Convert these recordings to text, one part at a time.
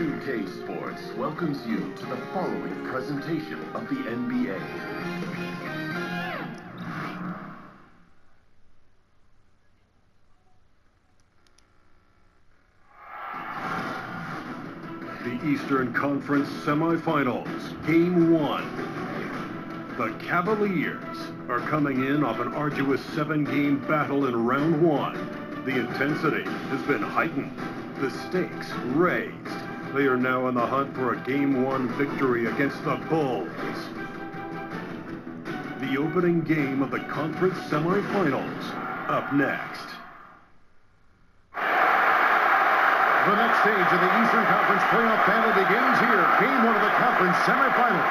2K Sports welcomes you to the following presentation of the NBA. The Eastern Conference Semifinals, Game 1. The Cavaliers are coming in off an arduous 7-game battle in Round 1. The intensity has been heightened, the stakes raised. They are now on the hunt for a Game 1 victory against the Bulls. The opening game of the conference semifinals, up next. The next stage of the Eastern Conference playoff battle begins here. Game 1 of the conference semifinals.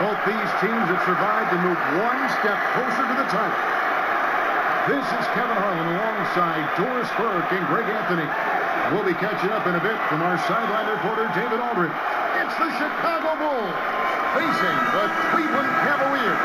Both these teams have survived to move one step closer to the title. This is Kevin Harlan alongside Doris Burke and Greg Anthony. We'll be catching up in a bit from our sideline reporter, David Aldridge. It's the Chicago Bulls facing the Cleveland Cavaliers.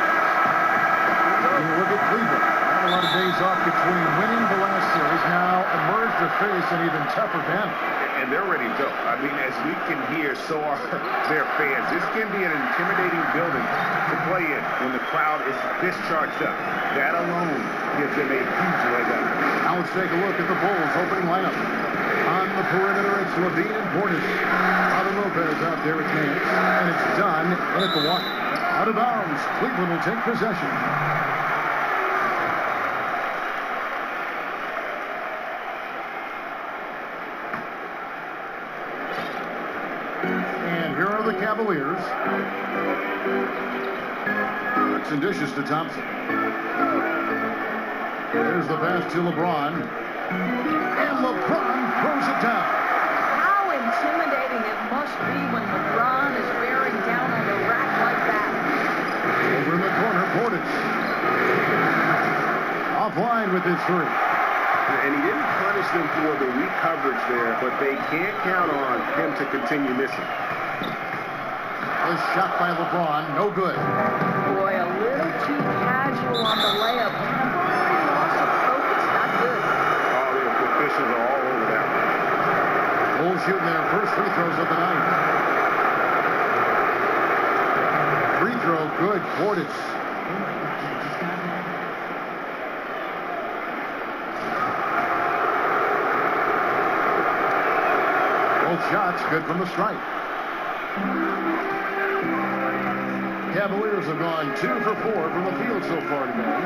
Taking a look at Cleveland. Had a lot of days off between winning the last series. Now emerged to face an even tougher battle. And they're ready to go. I mean, as we can hear, so are their fans. This can be an intimidating building to play in when the crowd is this charged up. That alone gives them a huge leg up. Now let's take a look at the Bulls' opening lineup. On the perimeter, it's Levine and Portis. Robin Lopez out there with Nance. And it's done at the one. Out of bounds, Cleveland will take possession. And here are the Cavaliers. Brooks and dishes to Thompson. There's the pass to LeBron. And LeBron throws it down. How intimidating it must be when LeBron is bearing down on the rack like that. Over in the corner, Portis. Offline with his three. And he didn't punish them for the weak coverage there, but they can't count on him to continue missing. A shot by LeBron, no good. Boy, a little too casual on the layup. Temporary loss of focus, not good. Oh, the officials are all over that one. Bulls shooting their first free throws of the night. Free throw, good. Portis. Both shots good from the stripe. Cavaliers have gone 2 for 4 from the field so far today.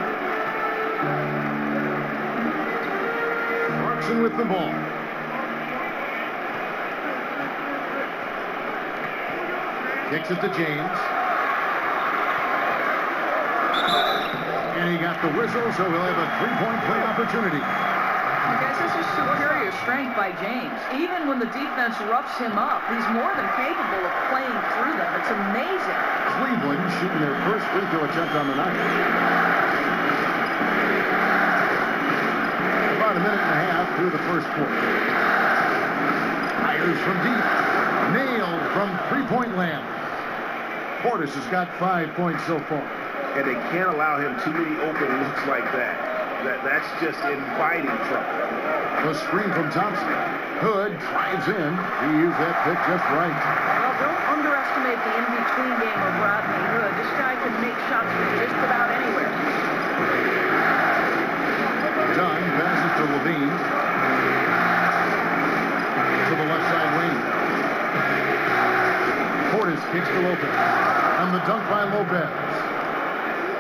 Clarkson with the ball. Kicks it to James. And he got the whistle, so he'll have a three-point play opportunity. I guess this is superior strength by James. Even when the defense roughs him up, he's more than capable of playing through them. It's amazing. Cleveland shooting their first free throw attempt on the night. About a minute and a half through the first quarter. Fires from deep. Nailed from three-point land. Portis has got 5 points so far. And they can't allow him too many open looks like that. That's just inviting trouble. The screen from Thompson. Hood drives in. He used that pick just right. Well, don't underestimate the in-between game of Rodney Hood. This guy can make shots from just about anywhere. Dunn passes to Levine. To the left side lane. Portis kicks to Lopez. And the dunk by Lopez.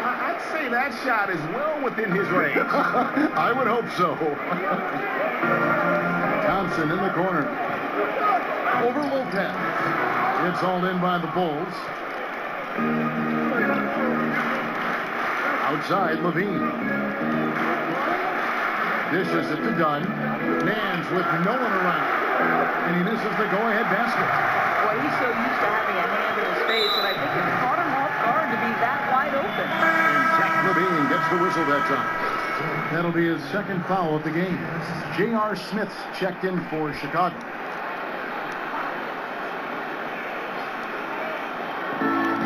I'd say that shot is well within his range. I would hope so. Thompson in the corner. Over Lopez. It's all in by the Bulls. Outside, Levine. Dishes it to Dunn. Nance with no one around. And he misses the go-ahead basket. Boy, he's so used to having a hand in his face, and I think it caught him off guard to be that wide open. And Zach Levine gets the whistle that time. That'll be his second foul of the game. J.R. Smith's checked in for Chicago.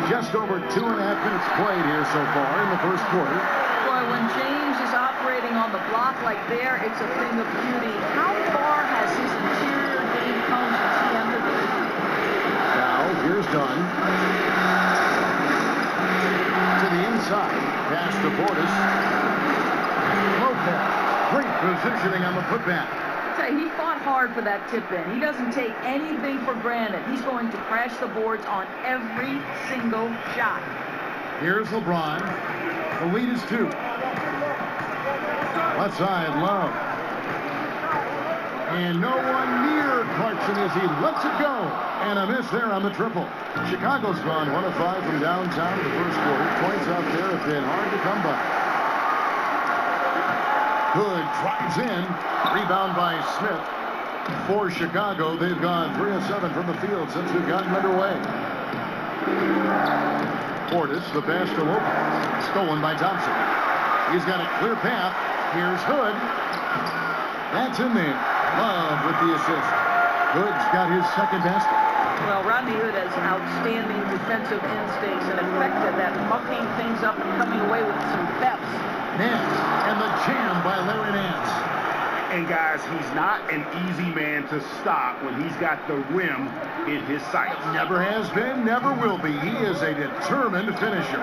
Just over 2.5 minutes played here so far in the first quarter. Boy, when James is operating on the block like there, it's a thing of beauty. How far has his interior game come since he entered the league? done. To the inside. Pass to Portis. Lopez. Great positioning on the putback. He fought hard for that tip in. He doesn't take anything for granted. He's going to crash the boards on every single shot. Here's LeBron. The lead is 2. Left side, Love. And no one near Clarkson as he lets it go. And a miss there on the triple. Chicago's gone 1 of 5 from downtown in the first quarter. Points out there have been hard to come by. Hood drives in. Rebound by Smith. For Chicago, they've gone 3 of 7 from the field since we've gotten underway. Portis, the pass to Lopez. Stolen by Thompson. He's got a clear path. Here's Hood. That's in there. Love with the assist. Hood's got his second basket. Well, Rodney Hood has outstanding defensive instincts and effective at mucking things up and coming away with some thefts. Nance, and the jam by Larry Nance. And guys, he's not an easy man to stop when he's got the rim in his sights. Never has been, never will be. He is a determined finisher.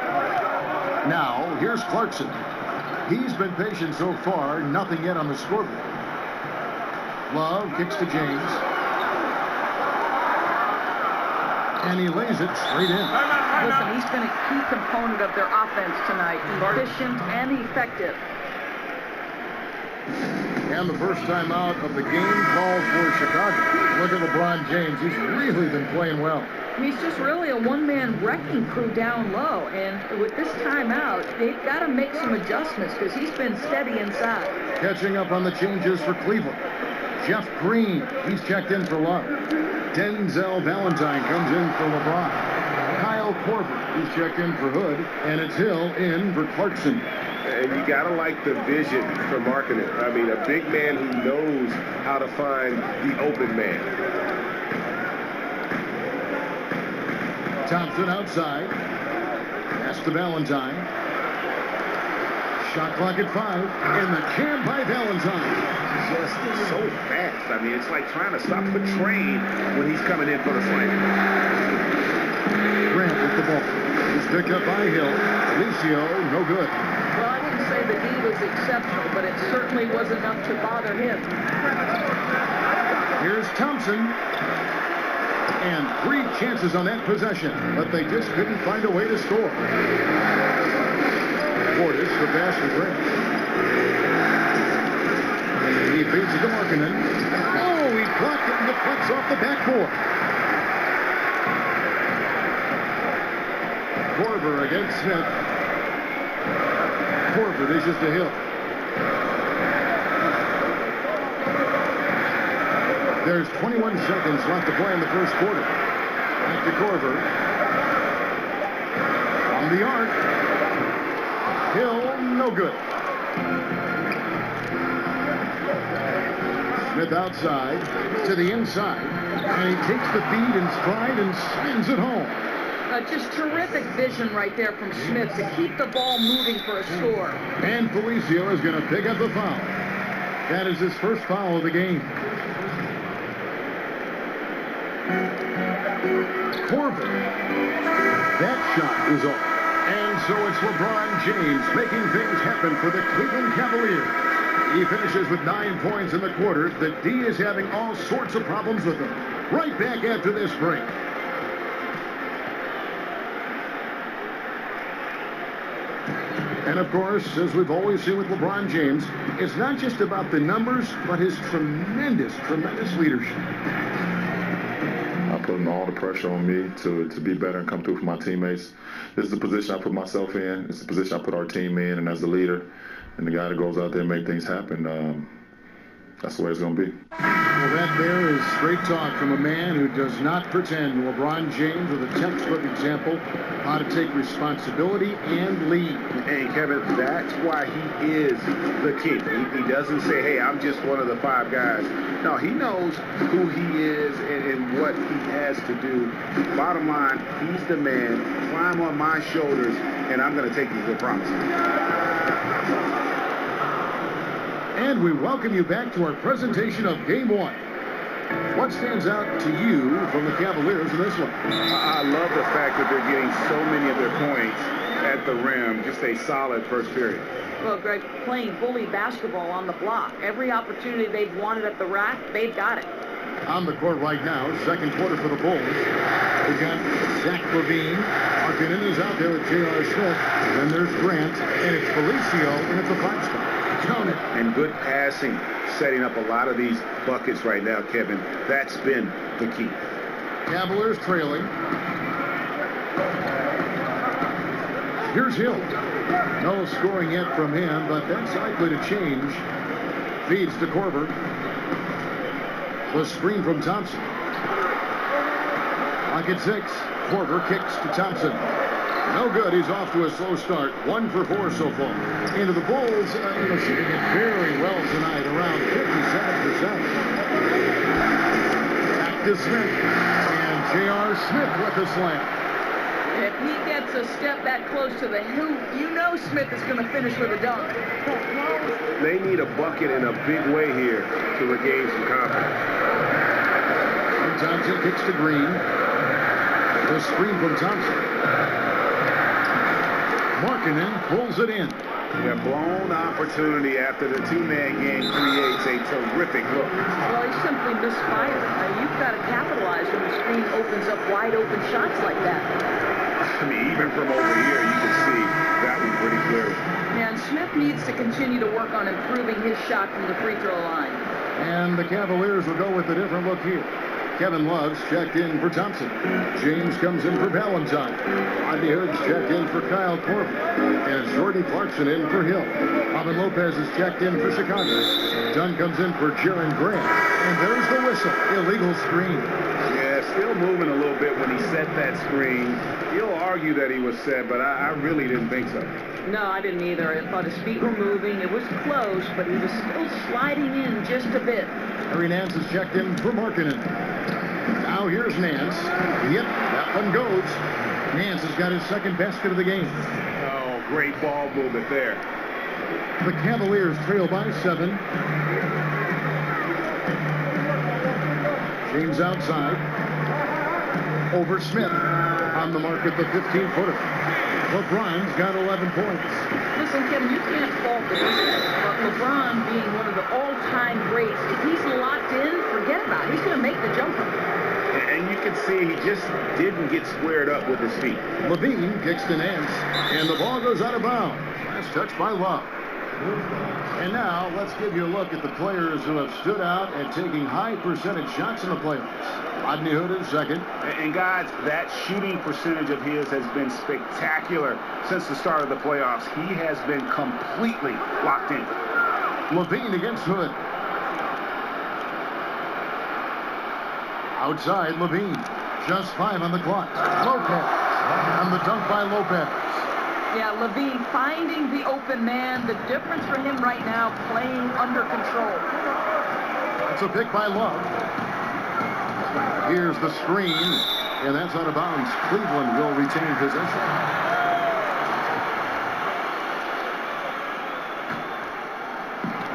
Now, here's Clarkson. He's been patient so far, nothing yet on the scoreboard. Love kicks to James. And he lays it straight in. Listen, he's been a key component of their offense tonight. Efficient and effective. And the first time out of the game called for Chicago. Look at LeBron James. He's really been playing well. He's just really a one-man wrecking crew down low. And with this timeout, they've got to make some adjustments because he's been steady inside. Catching up on the changes for Cleveland. Jeff Green, he's checked in for Love. Denzel Valentine comes in for LeBron. Kyle Korver, he's checked in for Hood. And it's Hill in for Clarkson. And you got to like the vision for Markkanen. I mean, a big man who knows how to find the open man. Thompson outside. Pass to Valentine. Shot clock at 5. And the jam by Valentine. Just so fast. I mean, it's like trying to stop the train when he's coming in for the slam. Grant with the ball. He's picked up by Hill. Alicio, no good. Well, I wouldn't say the D was exceptional, but it certainly was enough to bother him. Here's Thompson. And 3 chances on that possession, but they just couldn't find a way to score. Portis, the pass to Grant. He feeds it to Markkanen. Oh, he blocked it and deflects off the backboard. Korver against Smith. Korver dishes to Hill. There's 21 seconds left to play in the first quarter. Back to Korver. On the arc. Hill, no good. Smith outside to the inside. And he takes the feed in stride and sends it home. Just terrific vision right there from Smith to keep the ball moving for a score. And Felicio is going to pick up the foul. That is his first foul of the game. Korver. That shot is off. And so it's LeBron James making things happen for the Cleveland Cavaliers. He finishes with 9 points in the quarter. The D is having all sorts of problems with him. Right back after this break. And of course, as we've always seen with LeBron James, it's not just about the numbers, but his tremendous leadership. I'm putting all the pressure on me to be better and come through for my teammates. This is the position I put myself in. It's the position I put our team in, and as the leader and the guy that goes out there and make things happen, that's the way it's going to be. Well, that there is straight talk from a man who does not pretend. LeBron James with a textbook example how to take responsibility and lead. And Kevin, that's why he is the king. He doesn't say, hey, I'm just one of the 5 guys. No, he knows who he is and what he has to do. Bottom line, he's the man. Climb on my shoulders, and I'm going to take you to the promise. And we welcome you back to our presentation of Game 1. What stands out to you from the Cavaliers in this one? I love the fact that they're getting so many of their points at the rim. Just a solid first period. Well, Greg, playing bully basketball on the block. Every opportunity they've wanted at the rack, they've got it. On the court right now, second quarter for the Bulls. We got Zach Levine. Markkanen is out there with J.R. Smith. Then there's Grant, and it's Felicio, and it's a 5-star. Count it. And good passing, setting up a lot of these buckets right now, Kevin. That's been the key. Cavaliers trailing. Here's Hill. No scoring yet from him, but that's likely to change. Feeds to Korver. The screen from Thompson. Lock at 6. Korver kicks to Thompson. No good. He's off to a slow start. 1 for 4 so far. Into the Bulls, shooting it very well tonight, around 57%. Back to Smith. And J.R. Smith with the slam. If he gets a step that close to the hoop, you know Smith is going to finish with a dunk. They need a bucket in a big way here to regain some confidence. And Thompson kicks to Green. The screen from Thompson. Markkanen pulls it in. A blown opportunity after the two-man game creates a terrific look. Well, he simply misfired. You've got to capitalize when the screen opens up wide open shots like that. I mean, even from over here, you can see that one pretty clearly. And Smith needs to continue to work on improving his shot from the free throw line. And the Cavaliers will go with a different look here. Kevin Love's checked in for Thompson. James comes in for Valentine. Rodney Hood's checked in for Kyle Korver. And Jordan Clarkson in for Hill. Robin Lopez is checked in for Chicago. Dunn comes in for Jaren Grant. And there's the whistle. Illegal screen. Yeah, still moving a little bit when he set that screen. He'll argue that he was set, but I really didn't think so. No, I didn't either. I thought his feet were moving. It was close, but he was still sliding in just a bit. Harry Nance is checked in for Markkanen. Now here's Nance. Yep, that one goes. Nance has got his second basket of the game. Oh, great ball movement there. The Cavaliers trail by 7. James outside. Over Smith. On the mark at the 15-footer. LeBron's got 11 points. Listen, Kevin, you can't fault the defense, but LeBron being one of the all-time greats, if he's locked in, forget about it. He's going to make the jumper. And you can see he just didn't get squared up with his feet. Levine kicks to Nance, and the ball goes out of bounds. Last touch by Love. And now, let's give you a look at the players who have stood out and taking high percentage shots in the playoffs. Rodney Hood is second. And guys, that shooting percentage of his has been spectacular since the start of the playoffs. He has been completely locked in. Levine against Hood. Outside, Levine. Just 5 on the clock. Lopez. And the dunk by Lopez. Yeah, Levine finding the open man. The difference for him right now, playing under control. That's a pick by Love. Here's the screen, and that's out of bounds. Cleveland will retain possession.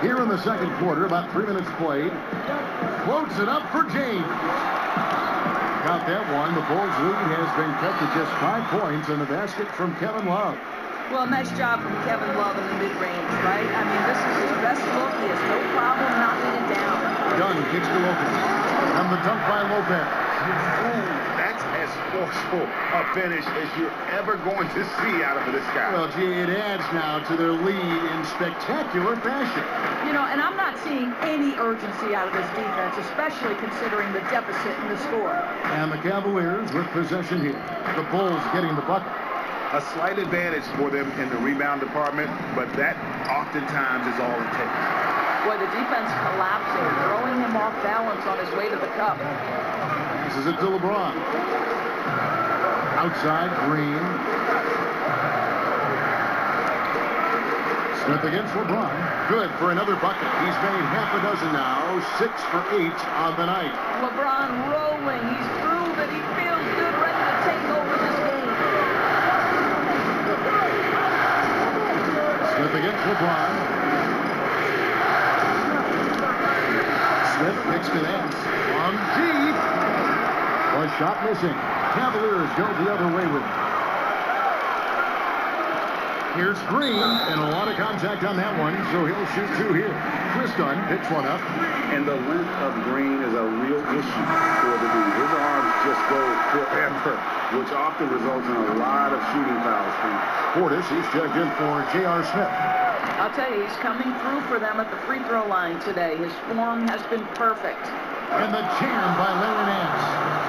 Here in the second quarter, about 3 minutes played. Floats it up for James. Got that one. The Bulls' lead has been cut to just 5 points in the basket from Kevin Love. Well, nice job from Kevin Love in the mid-range, right? I mean, this is his best look. He has no problem knocking it down. Dunn kicks to Lopez. And the dunk by Lopez. Ooh, that's as forceful a finish as you're ever going to see out of this guy. Well, gee, it adds now to their lead in spectacular fashion. You know, and I'm not seeing any urgency out of this defense, especially considering the deficit in the score. And the Cavaliers with possession here. The Bulls getting the bucket. A slight advantage for them in the rebound department, but that oftentimes is all it takes. Boy, the defense collapsing, throwing him off balance on his way to the cup. Passes it to LeBron. Outside, Green. Smith against LeBron. Good for another bucket. He's made half a dozen now. 6 for 8 on the night. LeBron rolling. He's through that he feels good, ready to take over this game. Smith against LeBron. Smith picks to Nance. On from deep. A shot missing. Cavaliers go the other way with it. Here's Green, and a lot of contact on that one, so he'll shoot two here. Chris Dunn picks one up. And the length of Green is a real issue for the dude. His arms just go forever, which often results in a lot of shooting fouls. Portis, he's checked in for J.R. Smith. I'll tell you, he's coming through for them at the free throw line today. His form has been perfect. And the jam by Larry Nance.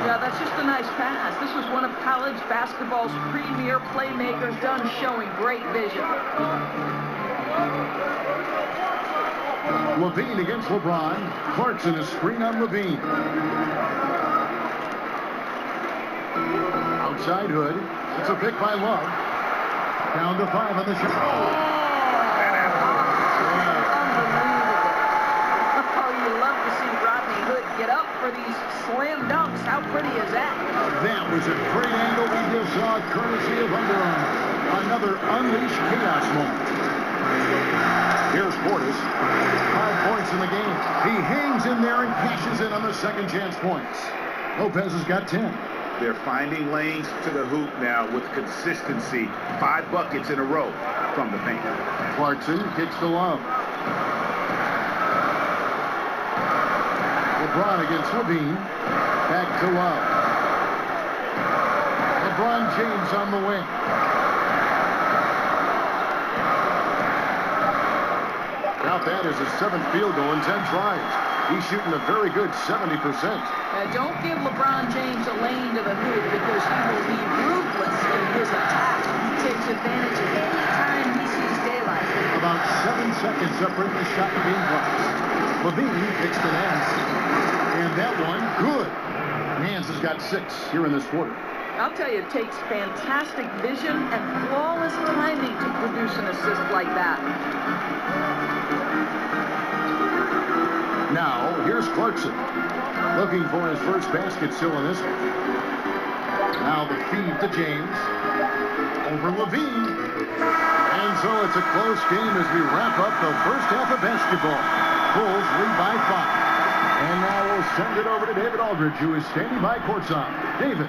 Yeah, that's just a nice pass. This was one of college basketball's premier playmakers done showing great vision. Levine against LeBron. Clarkson is screen on Levine. Outside Hood. It's a pick by Love. Down to 5 on the shot. Get up for these slam dunks. How pretty is that? That was a great angle we just saw, courtesy of Under Armour. Another Unleash Chaos moment. Here's Portis. 5 points in the game. He hangs in there and cashes in on the second chance points. Lopez has got 10. They're finding lanes to the hoop now with consistency. 5 buckets in a row from the paint. Clarkson kicks to Love. LeBron against Levine. Back to Love. LeBron James on the wing. Now that is his 7th field goal in 10 tries. He's shooting a very good 70%. Don't give LeBron James a lane to the hoop because he will be ruthless in his attack. He takes advantage of any time he sees daylight. About 7 seconds separating the shot being blocked. Levine picks to Nance. And that one, good. Nance has got 6 here in this quarter. I'll tell you, it takes fantastic vision and flawless timing to produce an assist like that. Now, here's Clarkson. Looking for his first basket still in this one. Now the feed to James. Over Levine. And so it's a close game as we wrap up the first half of basketball. Bulls lead by 5. And now we'll send it over to David Aldridge, who is standing by courtside. David.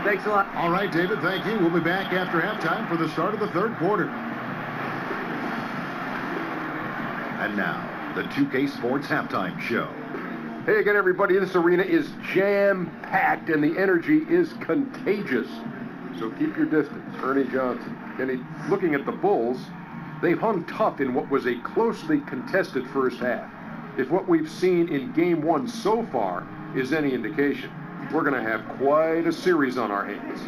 Thanks a lot. All right, David, thank you. We'll be back after halftime for the start of the third quarter. And now, the 2K Sports Halftime Show. Hey again, everybody. This arena is jam-packed, and the energy is contagious. So keep your distance. Ernie Johnson. And looking at the Bulls, they've hung tough in what was a closely contested first half. If what we've seen in Game 1 so far is any indication, we're going to have quite a series on our hands.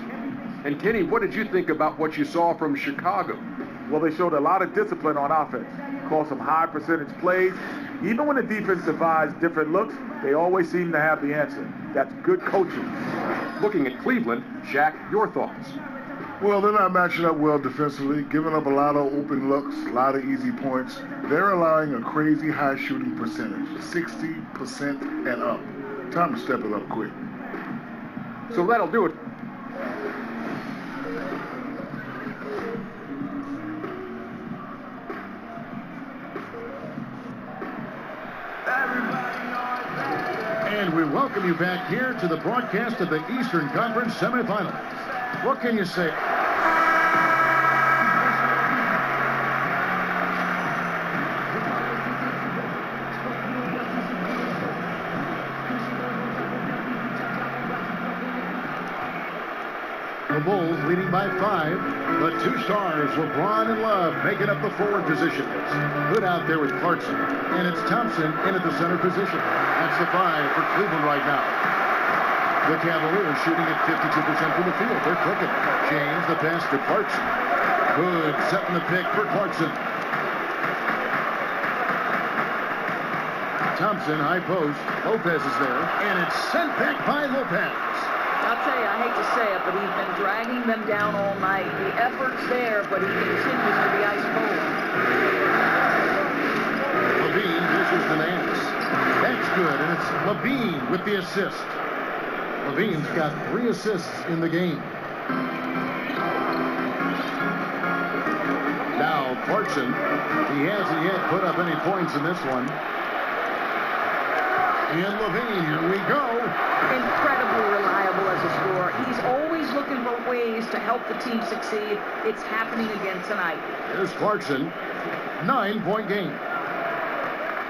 And Kenny, what did you think about what you saw from Chicago? Well, they showed a lot of discipline on offense. Called some high percentage plays. Even when the defense devised different looks, they always seem to have the answer. That's good coaching. Looking at Cleveland, Shaq, your thoughts? Well, they're not matching up well defensively, giving up a lot of open looks, a lot of easy points. They're allowing a crazy high shooting percentage, 60% and up. Time to step it up quick. So that'll do it. And we welcome you back here to the broadcast of the Eastern Conference semifinals. What can you say? The Bulls leading by 5, but 2 stars, LeBron and Love, making up the forward positions. Hood out there with Clarkson, and it's Thompson in at the center position. That's the 5 for Cleveland right now. The Cavaliers shooting at 52% from the field. They're cooking. James, the pass to Clarkson. Hood setting the pick for Clarkson. Thompson, high post. Lopez is there, and it's sent back by Lopez. I'll tell you, I hate to say it, but he's been dragging them down all night. The effort's there, but he continues to be ice cold. Levine dishes to Nance. That's good, and it's Levine with the assist. Levine's got 3 assists in the game. Now Clarkson, he hasn't yet put up any points in this one. And Levine, here we go. Incredibly reliable as a scorer. He's always looking for ways to help the team succeed. It's happening again tonight. Here's Clarkson. 9-point game.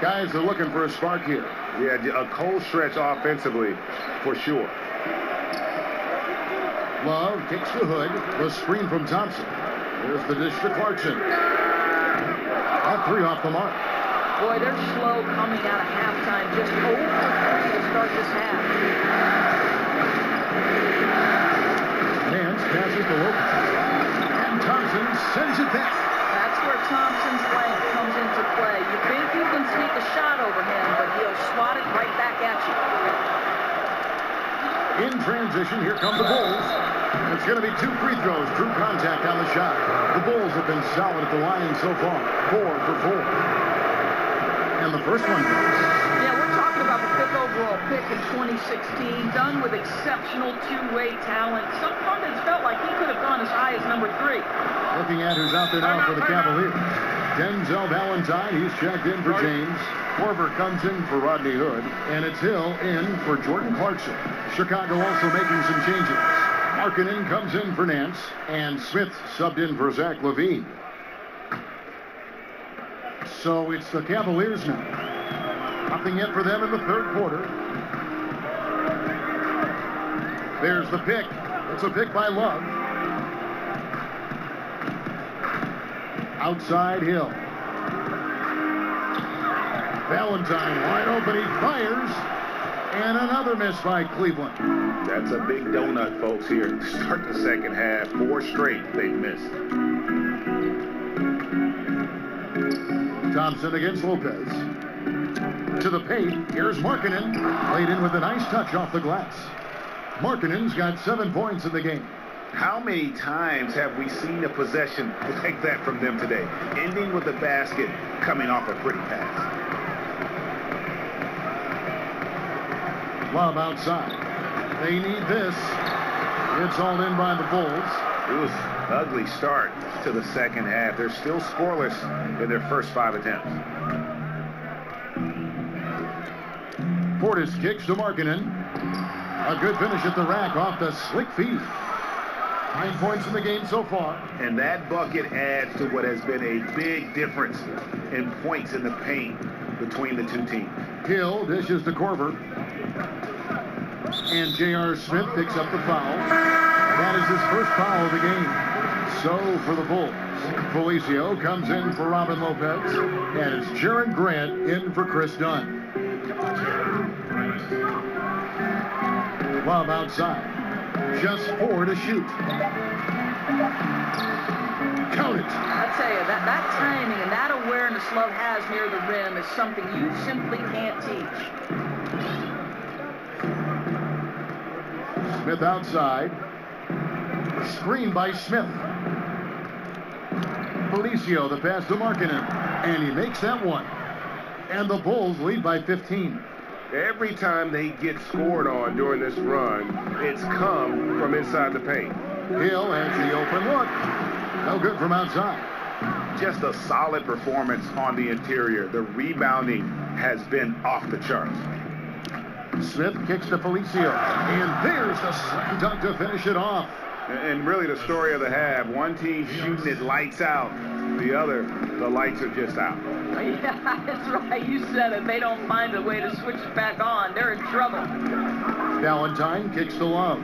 Guys are looking for a spark here. Yeah, a cold stretch offensively, for sure. Love kicks to Hood. The screen from Thompson. Here's the dish to Clarkson. All three off the mark. Boy, they're slow coming out of halftime. Just 0 for 3 to start this half. Nance passes to Lopez. And Thompson sends it back. That's where Thompson's length comes into play. You think you can sneak a shot over him, but he'll swat it right back at you. In transition, here come the Bulls. It's going to be 2 free throws. True contact on the shot. The Bulls have been solid at the line so far. 4 for 4. And the first one goes. Yeah, we're talking about the 5th overall pick in 2016, done with exceptional two-way talent. Some pundits felt like he could have gone as high as number 3. Looking at who's out there now for the Cavaliers. Denzel Valentine, he's checked in for James. Korver comes in for Rodney Hood. And it's Hill in for Jordan Clarkson. Chicago also making some changes. Markkanen comes in for Nance. And Smith subbed in for Zach LaVine. So it's the Cavaliers now. Nothing yet for them in the third quarter. There's the pick. It's a pick by Love. Outside Hill. Valentine wide open. He fires. And another miss by Cleveland. That's a big donut, folks, here to start the second half. 4 straight they've missed. Thompson against Lopez. To the paint. Here's Markkanen. Played in with a nice touch off the glass. Markkanen's got 7 points in the game. How many times have we seen a possession like that from them today? Ending with a basket, coming off a pretty pass. Love outside. They need this. It's all in by the Bulls. Oof, ugly start to the second half. They're still scoreless in their first 5 attempts. Portis kicks to Markkanen. A good finish at the rack off the slick feed. 9 points in the game so far. And that bucket adds to what has been a big difference in points in the paint between the two teams. Hill dishes to Korver. And J.R. Smith picks up the foul. That is his first foul of the game. So for the Bulls, Felicio comes in for Robin Lopez. And it's Jaron Grant in for Chris Dunn. Love outside. Just 4 to shoot. Count it. I tell you, that timing and that awareness Love has near the rim is something you simply can't teach. Smith outside. Screen by Smith. Felicio, the pass to Markkanen. And he makes that one. And the Bulls lead by 15. Every time they get scored on during this run, it's come from inside the paint. Hill has the open look. No good from outside. Just a solid performance on the interior. The rebounding has been off the charts. Smith kicks to Felicio. And there's the slam dunk to finish it off. And really the story of the half. One team shooting it lights out. The other, the lights are just out. Yeah, that's right. You said it. They don't find a way to switch it back on. They're in trouble. Valentine kicks to Love.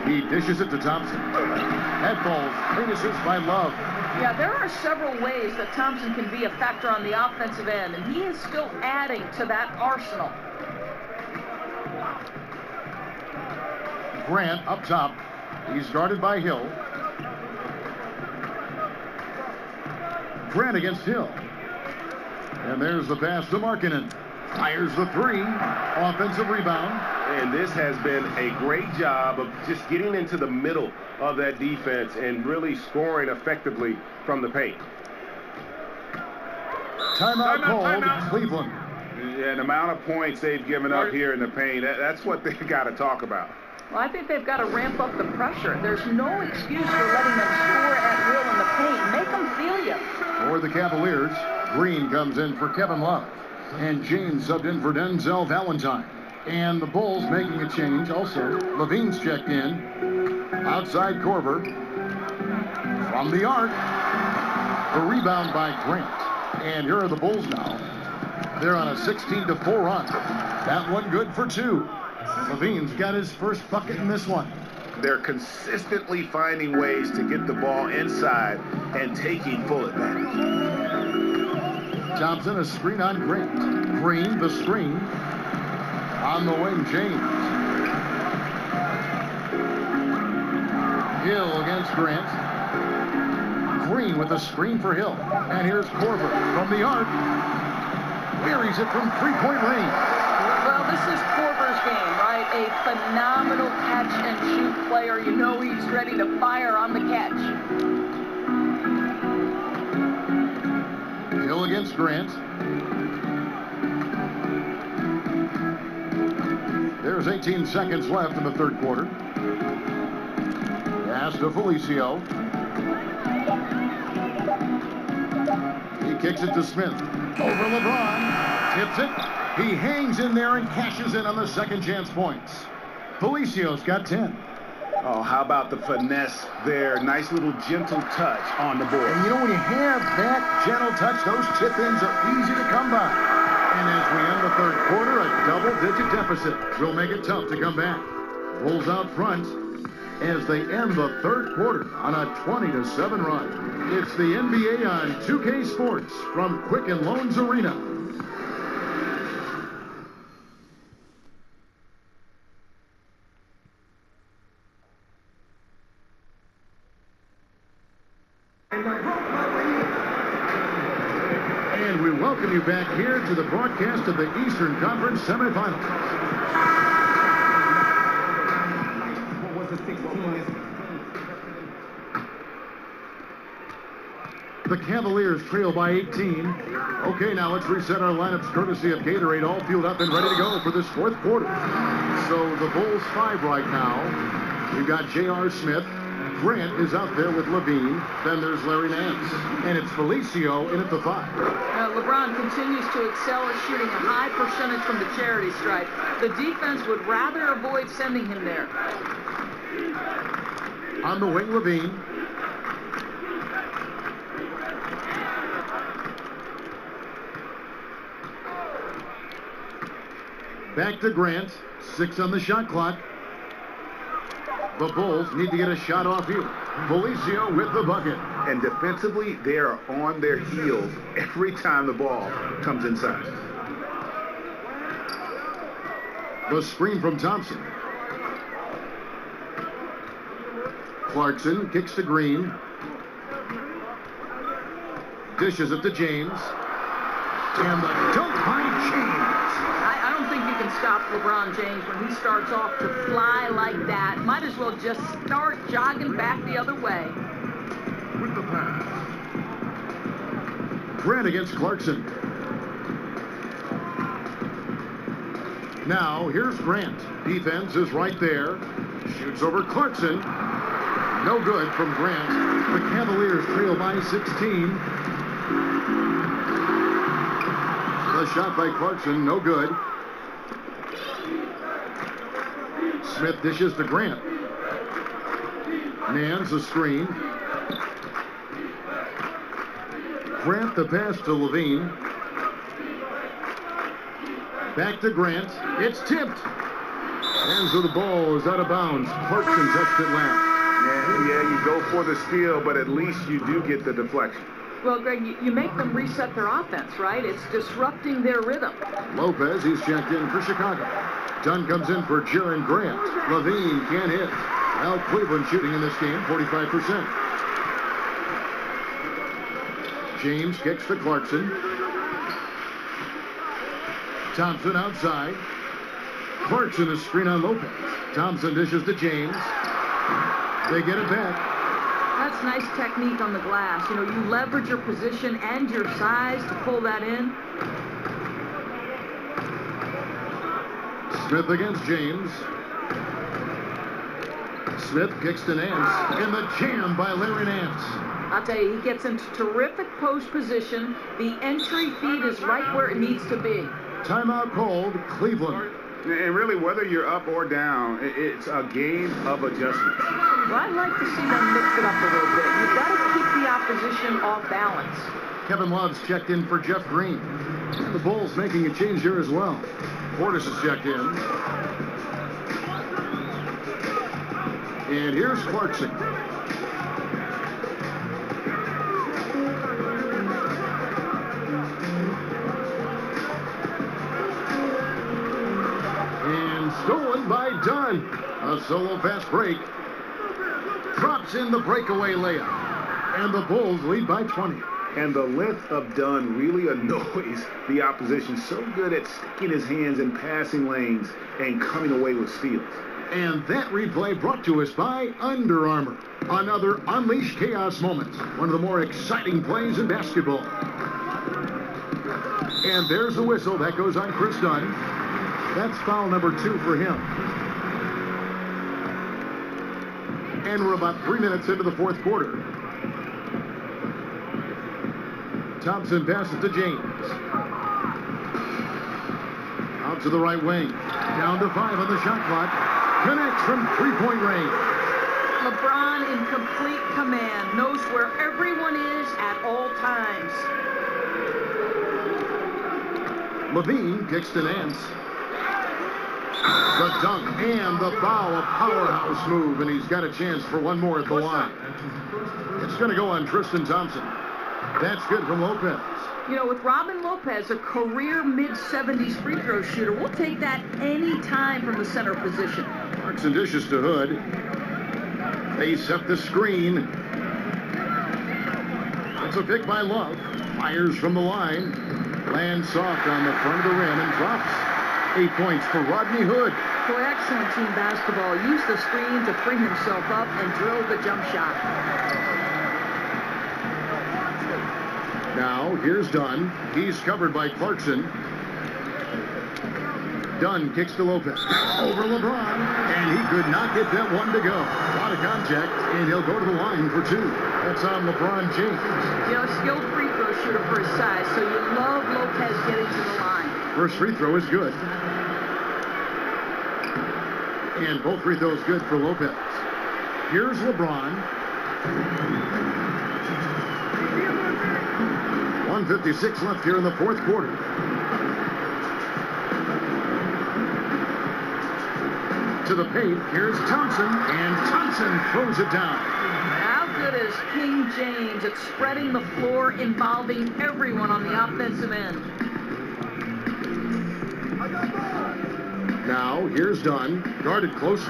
He dishes it to Thompson. Head balls. Great assist by Love. Yeah, there are several ways that Thompson can be a factor on the offensive end, and he is still adding to that arsenal. Grant up top. He's guarded by Hill. Grant against Hill. And there's the pass to Markkanen. Fires the 3. Offensive rebound. And this has been a great job of just getting into the middle of that defense and really scoring effectively from the paint. Timeout called. Cleveland. And the amount of points they've given up here in the paint, that's what they've got to talk about. Well, I think they've got to ramp up the pressure. There's no excuse for letting them score at will in the paint. Make them feel you. For the Cavaliers, Green comes in for Kevin Love. And James subbed in for Denzel Valentine. And the Bulls making a change also. Levine's checked in. Outside Korver. From the arc. The rebound by Grant. And here are the Bulls now. They're on a 16-4 run. That one good for 2. Levine's got his first bucket in this one. They're consistently finding ways to get the ball inside and taking full advantage. Thompson, a screen on Grant. Green, the screen. On the wing, James. Hill against Grant. Green with a screen for Hill. And here's Korver from the arc. Buries it from three-point range. Well, this is Korver's game, right? A phenomenal catch-and-shoot player. You know he's ready to fire on the catch. Hill against Grant. There's 18 seconds left in the third quarter. Pass to Felicio. He kicks it to Smith. Over LeBron. Tips it. He hangs in there and cashes in on the second chance points. Felicio's got 10. Oh, how about the finesse there? Nice little gentle touch on the board. And you know, when you have that gentle touch, those chip-ins are easy to come by. And as we end the third quarter, a double-digit deficit will make it tough to come back. Bulls out front as they end the third quarter on a 20-7 run. It's the NBA on 2K Sports from Quicken Loans Arena. And we welcome you back here to the broadcast of the Eastern Conference semifinals. What was the 16? The Cavaliers trail by 18. Okay, now let's reset our lineups courtesy of Gatorade, all fueled up and ready to go for this fourth quarter. So the Bulls 5 right now. We've got J.R. Smith. Grant is out there with Levine. Then there's Larry Nance. And it's Felicio in at the 5. LeBron continues to excel at shooting a high percentage from the charity stripe. The defense would rather avoid sending him there. On the wing, Levine. Back to Grant. 6 on the shot clock. The Bulls need to get a shot off here. Felicio with the bucket. And defensively, they are on their heels every time the ball comes inside. The screen from Thompson. Clarkson kicks to Green. Dishes it to James. And the dunk by James. I don't think you can stop LeBron James when he starts off to fly like that. Might as well just start jogging back the other way. With the pass. Grant against Clarkson. Now, here's Grant. Defense is right there. Shoots over Clarkson. No good from Grant. The Cavaliers trail by 16. The shot by Clarkson, no good. Smith dishes to Grant. Nance a screen. Grant the pass to Levine. Back to Grant. It's tipped. And so the ball is out of bounds. Clarkson touched it last. Yeah, you go for the steal, but at least you do get the deflection. Well, Greg, you make them reset their offense, right? It's disrupting their rhythm. Lopez, he's checked in for Chicago. Dunn comes in for Jaron Grant. Levine can't hit. Al Cleveland shooting in this game, 45%. James kicks to Clarkson. Thompson outside. Clarkson is screen on Lopez. Thompson dishes to James. They get it back. That's nice technique on the glass. You know, you leverage your position and your size to pull that in. Smith against James. Smith kicks to Nance. And the jam by Larry Nance. I'll tell you, he gets into terrific post position. The entry feed is right where it needs to be. Timeout called, Cleveland. And really, whether you're up or down, it's a game of adjustments. Well, I'd like to see them mix it up a little bit. You've got to keep the opposition off balance. Kevin Love's checked in for Jeff Green. The Bulls making a change here as well. Portis is checked in. And here's Clarkson. And stolen by Dunn. A solo pass break. Drops in the breakaway layup. And the Bulls lead by 20. And the length of Dunn really annoys the opposition. So good at sticking his hands in passing lanes and coming away with steals. And that replay brought to us by Under Armour. Another Unleash Chaos moment. One of the more exciting plays in basketball. And there's the whistle. That goes on Chris Dunn. That's foul number 2 for him. And we're about 3 minutes into the fourth quarter. Thompson passes to James. Out to the right wing. Down to 5 on the shot clock. Connects from three-point range. LeBron in complete command. Knows where everyone is at all times. Levine kicks to Nance. The dunk and the foul. A powerhouse move, and he's got a chance for one more at the line. It's going to go on Tristan Thompson. That's good from Lopez. You know, with Robin Lopez, a career mid-70s free throw shooter, we'll take that any time from the center position. Clarkson dishes to Hood. They set the screen. It's a pick by Love. Fires from the line. Lands soft on the front of the rim and drops. 8 points for Rodney Hood. Boy, excellent team basketball. Used the screen to free himself up and drilled the jump shot. Now, here's Dunn. He's covered by Clarkson. Dunn kicks to Lopez. Over LeBron. And he could not get that one to go. A lot of contact, and he'll go to the line for 2. That's on LeBron James. You know, skilled free throw shooter for his size, so you love Lopez getting to the line. First free throw is good. And both free throws good for Lopez. Here's LeBron. 1:56 left here in the fourth quarter. To the paint, here's Thompson, and Thompson throws it down. How good is King James at spreading the floor, involving everyone on the offensive end? Now, here's Dunn, guarded close.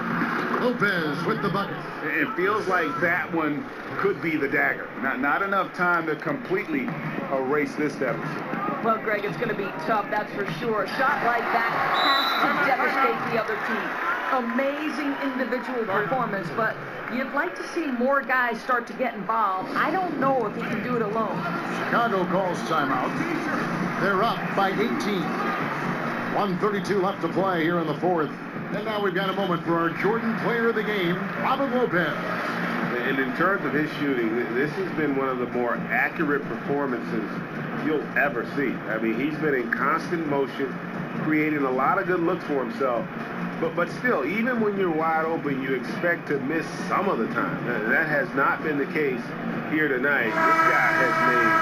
Lopez with the bucket. It feels like that one could be the dagger. Not enough time to completely erase this deficit. Well, Greg, it's going to be tough, that's for sure. A shot like that has to devastate the other team. Amazing individual performance, but you'd like to see more guys start to get involved. I don't know if he can do it alone. Chicago calls timeout. They're up by 18. 1:32 left to play here in the fourth. And now we've got a moment for our Jordan player of the game, Robin Lopez. And in terms of his shooting, this has been one of the more accurate performances you'll ever see. I mean, he's been in constant motion, creating a lot of good looks for himself. But still, even when you're wide open, you expect to miss some of the time. That has not been the case here tonight. This guy has made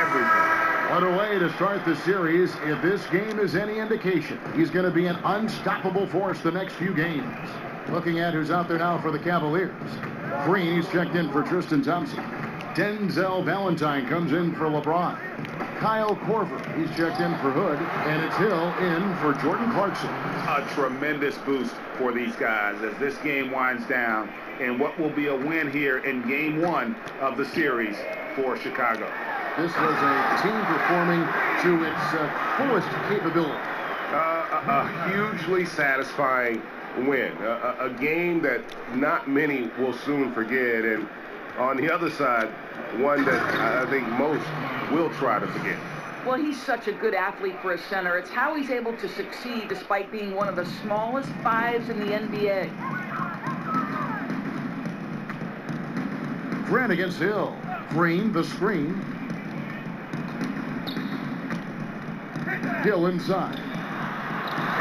everything. What a way to start the series. If this game is any indication, he's going to be an unstoppable force the next few games. Looking at who's out there now for the Cavaliers. Green, he's checked in for Tristan Thompson. Denzel Valentine comes in for LeBron. Kyle Korver, he's checked in for Hood. And it's Hill in for Jordan Clarkson. A tremendous boost for these guys as this game winds down and what will be a win here in game 1 of the series for Chicago. This was a team performing to its fullest capability. A hugely satisfying win. A game that not many will soon forget. And on the other side, one that I think most will try to forget. Well, he's such a good athlete for a center. It's how he's able to succeed despite being one of the smallest 5s in the NBA. Grant against Hill. Green, the screen. Hill inside.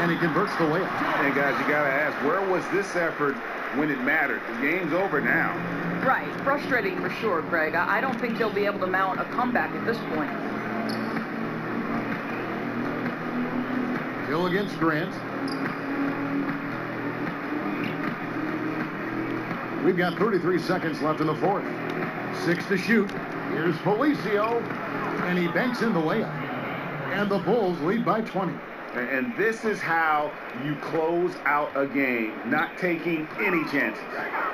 And he converts the layup. And guys, you got to ask, where was this effort when it mattered? The game's over now. Right. Frustrating for sure, Greg. I don't think they'll be able to mount a comeback at this point. Hill against Grant. We've got 33 seconds left in the fourth. 6 to shoot. Here's Felicio. And he banks in the layup. And the Bulls lead by 20. And this is how you close out a game, not taking any chances.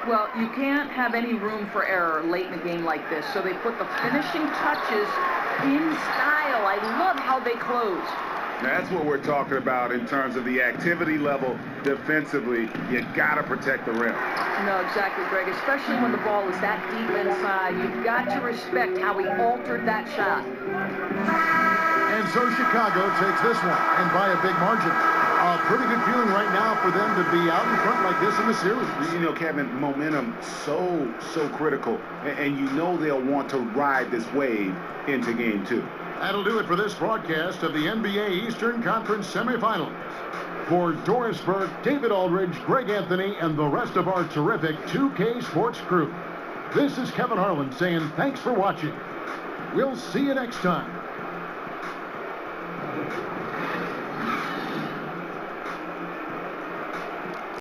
Well, you can't have any room for error late in a game like this, so they put the finishing touches in style. I love how they close. That's what we're talking about in terms of the activity level defensively. You got to protect the rim. No, exactly, Greg, especially when the ball is that deep inside. You've got to respect how he altered that shot. And so Chicago takes this one, and by a big margin. A pretty good feeling right now for them to be out in front like this in the series. You know, Kevin, momentum so critical, and you know they'll want to ride this wave into game 2. That'll do it for this broadcast of the NBA Eastern Conference semifinals. For Doris Burke, David Aldridge, Greg Anthony, and the rest of our terrific 2K Sports crew, this is Kevin Harlan saying thanks for watching. We'll see you next time.